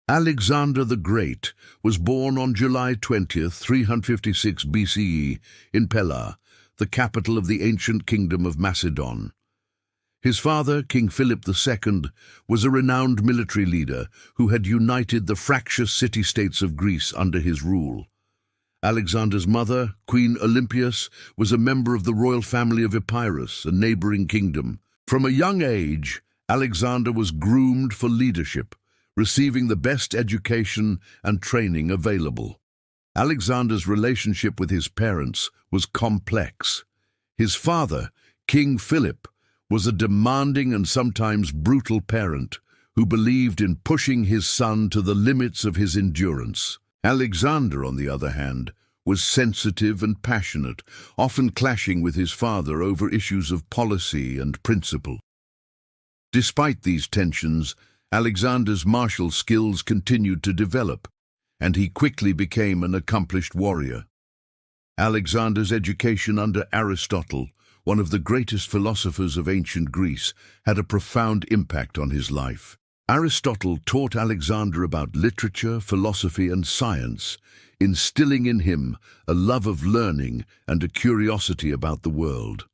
Alexander the Great was born on July 20th, 356 BCE, in Pella, the capital of the ancient kingdom of Macedon. His father, King Philip II, was a renowned military leader who had united the fractious city-states of Greece under his rule. Alexander's mother, Queen Olympias, was a member of the royal family of Epirus, a neighboring kingdom. From a young age, Alexander was groomed for leadership, receiving the best education and training available. Alexander's relationship with his parents was complex. His father, King Philip, was a demanding and sometimes brutal parent who believed in pushing his son to the limits of his endurance. Alexander, on the other hand, was sensitive and passionate, often clashing with his father over issues of policy and principle. Despite these tensions, Alexander's martial skills continued to develop, and he quickly became an accomplished warrior. Alexander's education under Aristotle, one of the greatest philosophers of ancient Greece, had a profound impact on his life. Aristotle taught Alexander about literature, philosophy, and science, instilling in him a love of learning and a curiosity about the world.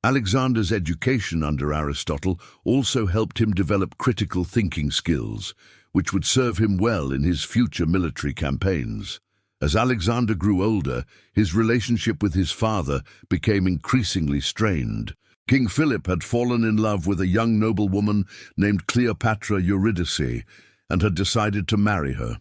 Alexander's education under Aristotle also helped him develop critical thinking skills, which would serve him well in his future military campaigns. As Alexander grew older, his relationship with his father became increasingly strained. King Philip had fallen in love with a young noblewoman named Cleopatra Eurydice and had decided to marry her.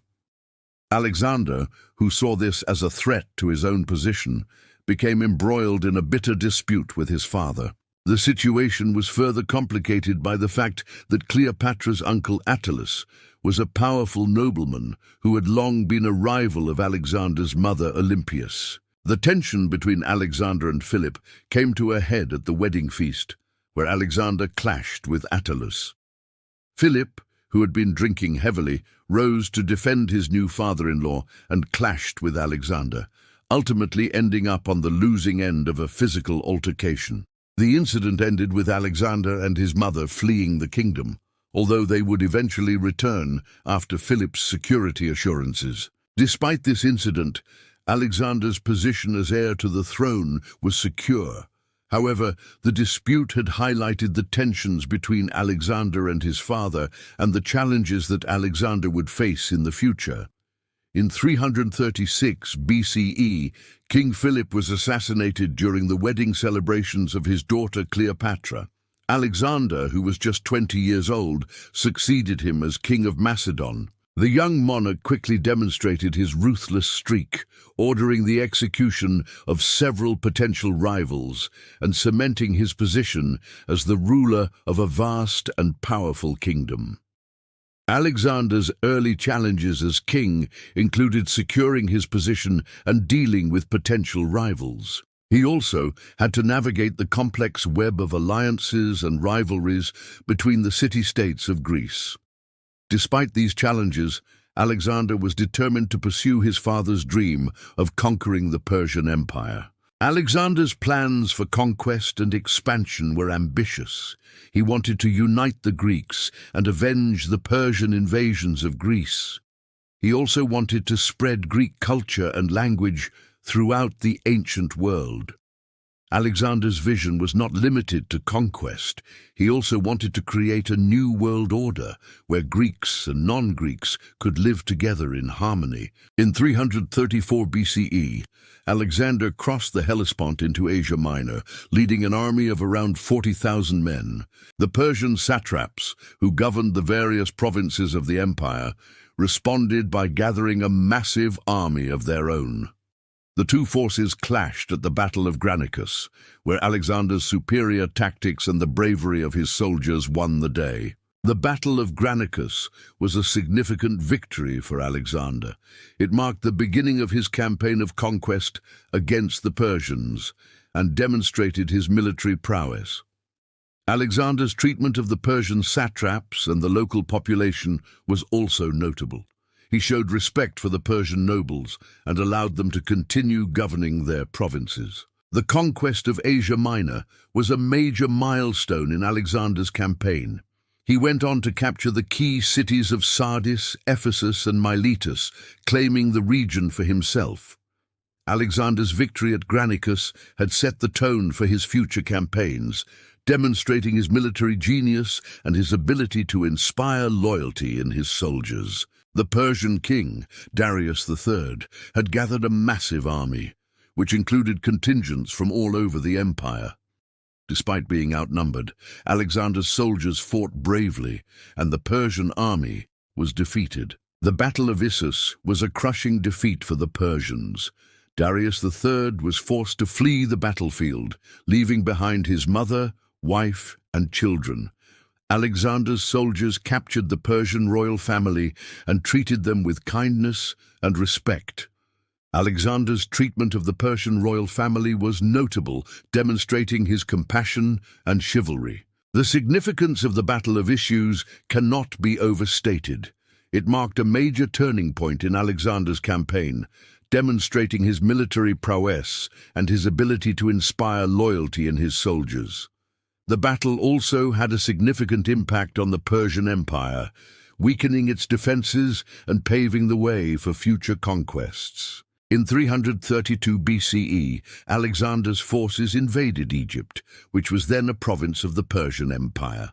Alexander, who saw this as a threat to his own position, became embroiled in a bitter dispute with his father. The situation was further complicated by the fact that Cleopatra's uncle Attalus was a powerful nobleman who had long been a rival of Alexander's mother Olympias. The tension between Alexander and Philip came to a head at the wedding feast, where Alexander clashed with Attalus. Philip, who had been drinking heavily, rose to defend his new father-in-law and clashed with Alexander, ultimately ending up on the losing end of a physical altercation. The incident ended with Alexander and his mother fleeing the kingdom, although they would eventually return after Philip's security assurances. Despite this incident, Alexander's position as heir to the throne was secure. However, the dispute had highlighted the tensions between Alexander and his father and the challenges that Alexander would face in the future. In 336 BCE, King Philip was assassinated during the wedding celebrations of his daughter Cleopatra. Alexander, who was just 20 years old, succeeded him as King of Macedon. The young monarch quickly demonstrated his ruthless streak, ordering the execution of several potential rivals and cementing his position as the ruler of a vast and powerful kingdom. Alexander's early challenges as king included securing his position and dealing with potential rivals. He also had to navigate the complex web of alliances and rivalries between the city-states of Greece. Despite these challenges, Alexander was determined to pursue his father's dream of conquering the Persian Empire. Alexander's plans for conquest and expansion were ambitious. He wanted to unite the Greeks and avenge the Persian invasions of Greece. He also wanted to spread Greek culture and language throughout the ancient world. Alexander's vision was not limited to conquest. He also wanted to create a new world order where Greeks and non-Greeks could live together in harmony. In 334 BCE, Alexander crossed the Hellespont into Asia Minor, leading an army of around 40,000 men. The Persian satraps, who governed the various provinces of the empire, responded by gathering a massive army of their own. The two forces clashed at the Battle of Granicus, where Alexander's superior tactics and the bravery of his soldiers won the day. The Battle of Granicus was a significant victory for Alexander. It marked the beginning of his campaign of conquest against the Persians and demonstrated his military prowess. Alexander's treatment of the Persian satraps and the local population was also notable. He showed respect for the Persian nobles and allowed them to continue governing their provinces. The conquest of Asia Minor was a major milestone in Alexander's campaign. He went on to capture the key cities of Sardis, Ephesus, and Miletus, claiming the region for himself. Alexander's victory at Granicus had set the tone for his future campaigns, demonstrating his military genius and his ability to inspire loyalty in his soldiers. The Persian king, Darius III, had gathered a massive army, which included contingents from all over the empire. Despite being outnumbered, Alexander's soldiers fought bravely, and the Persian army was defeated. The Battle of Issus was a crushing defeat for the Persians. Darius III was forced to flee the battlefield, leaving behind his mother, wife, and children. Alexander's soldiers captured the Persian royal family and treated them with kindness and respect. Alexander's treatment of the Persian royal family was notable, demonstrating his compassion and chivalry. The significance of the Battle of Issus cannot be overstated. It marked a major turning point in Alexander's campaign, demonstrating his military prowess and his ability to inspire loyalty in his soldiers. The battle also had a significant impact on the Persian Empire, weakening its defenses and paving the way for future conquests. In 332 BCE, Alexander's forces invaded Egypt, which was then a province of the Persian Empire.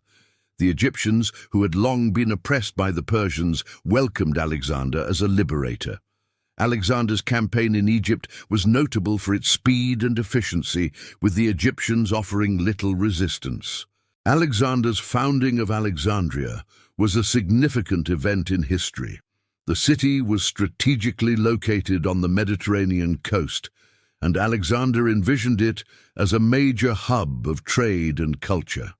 The Egyptians, who had long been oppressed by the Persians, welcomed Alexander as a liberator. Alexander's campaign in Egypt was notable for its speed and efficiency, with the Egyptians offering little resistance. Alexander's founding of Alexandria was a significant event in history. The city was strategically located on the Mediterranean coast, and Alexander envisioned it as a major hub of trade and culture.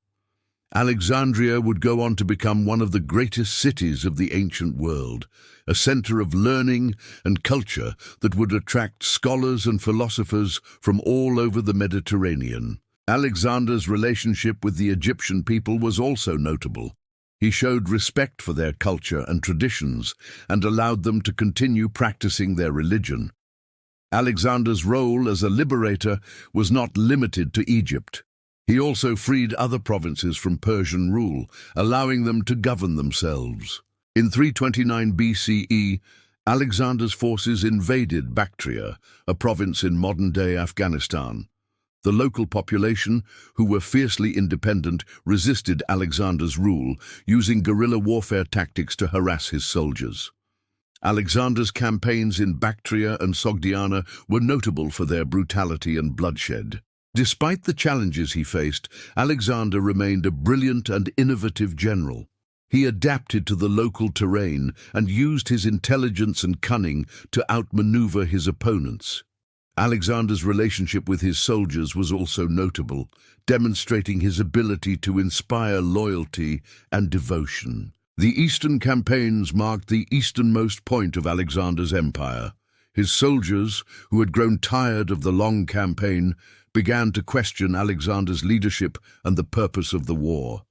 Alexandria would go on to become one of the greatest cities of the ancient world, a center of learning and culture that would attract scholars and philosophers from all over the Mediterranean. Alexander's relationship with the Egyptian people was also notable. He showed respect for their culture and traditions and allowed them to continue practicing their religion. Alexander's role as a liberator was not limited to Egypt. He also freed other provinces from Persian rule, allowing them to govern themselves. In 329 BCE, Alexander's forces invaded Bactria, a province in modern-day Afghanistan. The local population, who were fiercely independent, resisted Alexander's rule, using guerrilla warfare tactics to harass his soldiers. Alexander's campaigns in Bactria and Sogdiana were notable for their brutality and bloodshed. Despite the challenges he faced, Alexander remained a brilliant and innovative general. He adapted to the local terrain and used his intelligence and cunning to outmaneuver his opponents. Alexander's relationship with his soldiers was also notable, demonstrating his ability to inspire loyalty and devotion. The Eastern campaigns marked the easternmost point of Alexander's empire. His soldiers, who had grown tired of the long campaign, began to question Alexander's leadership and the purpose of the war.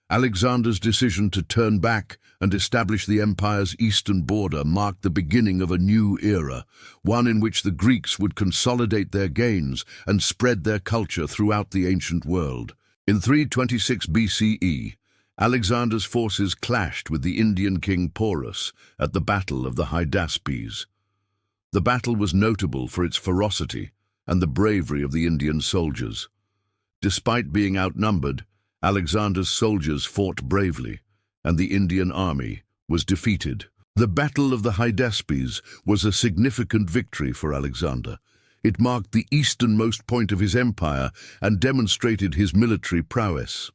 Alexander's decision to turn back and establish the empire's eastern border marked the beginning of a new era, one in which the Greeks would consolidate their gains and spread their culture throughout the ancient world. In 326 BCE, Alexander's forces clashed with the Indian king Porus at the Battle of the Hydaspes. The battle was notable for its ferocity and the bravery of the Indian soldiers. Despite being outnumbered, Alexander's soldiers fought bravely, and the Indian army was defeated. The Battle of the Hydaspes was a significant victory for Alexander. It marked the easternmost point of his empire and demonstrated his military prowess.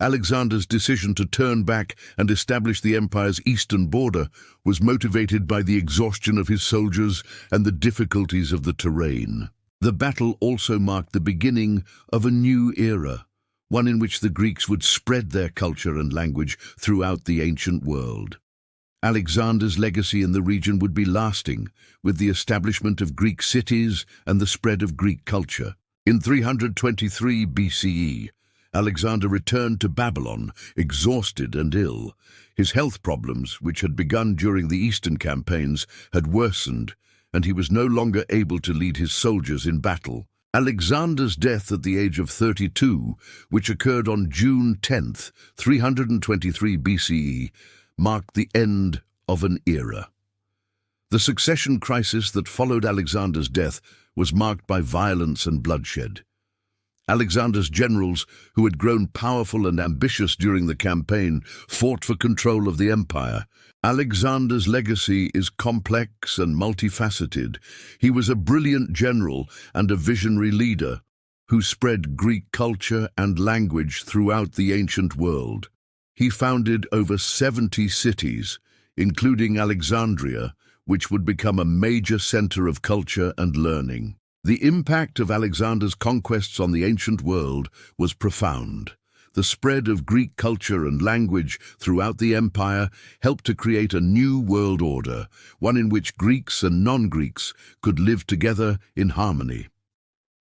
Alexander's decision to turn back and establish the empire's eastern border was motivated by the exhaustion of his soldiers and the difficulties of the terrain. The battle also marked the beginning of a new era, one in which the Greeks would spread their culture and language throughout the ancient world. Alexander's legacy in the region would be lasting, with the establishment of Greek cities and the spread of Greek culture. In 323 BCE, Alexander returned to Babylon, exhausted and ill. His health problems, which had begun during the Eastern campaigns, had worsened, and he was no longer able to lead his soldiers in battle. Alexander's death at the age of 32, which occurred on June 10th, 323 BCE, marked the end of an era. The succession crisis that followed Alexander's death was marked by violence and bloodshed. Alexander's generals, who had grown powerful and ambitious during the campaign, fought for control of the empire. Alexander's legacy is complex and multifaceted. He was a brilliant general and a visionary leader who spread Greek culture and language throughout the ancient world. He founded over 70 cities, including Alexandria, which would become a major center of culture and learning. The impact of Alexander's conquests on the ancient world was profound. The spread of Greek culture and language throughout the empire helped to create a new world order, one in which Greeks and non-Greeks could live together in harmony.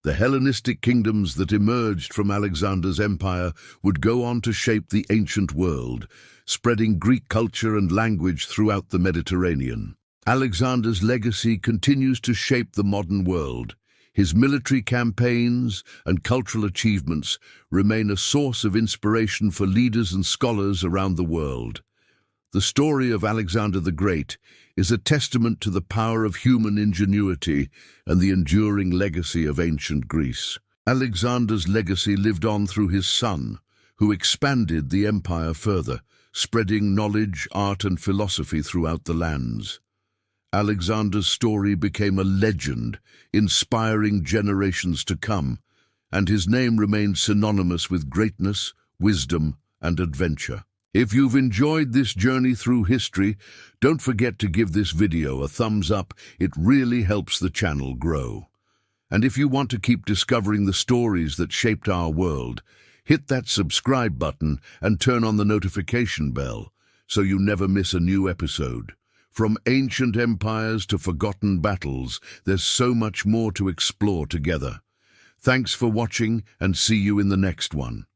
The Hellenistic kingdoms that emerged from Alexander's empire would go on to shape the ancient world, spreading Greek culture and language throughout the Mediterranean. Alexander's legacy continues to shape the modern world. His military campaigns and cultural achievements remain a source of inspiration for leaders and scholars around the world. The story of Alexander the Great is a testament to the power of human ingenuity and the enduring legacy of ancient Greece. Alexander's legacy lived on through his son, who expanded the empire further, spreading knowledge, art, and philosophy throughout the lands. Alexander's story became a legend, inspiring generations to come, and his name remains synonymous with greatness, wisdom, and adventure. If you've enjoyed this journey through history, don't forget to give this video a thumbs up. It really helps the channel grow. And if you want to keep discovering the stories that shaped our world, hit that subscribe button and turn on the notification bell so you never miss a new episode. From ancient empires to forgotten battles, there's so much more to explore together. Thanks for watching, and see you in the next one.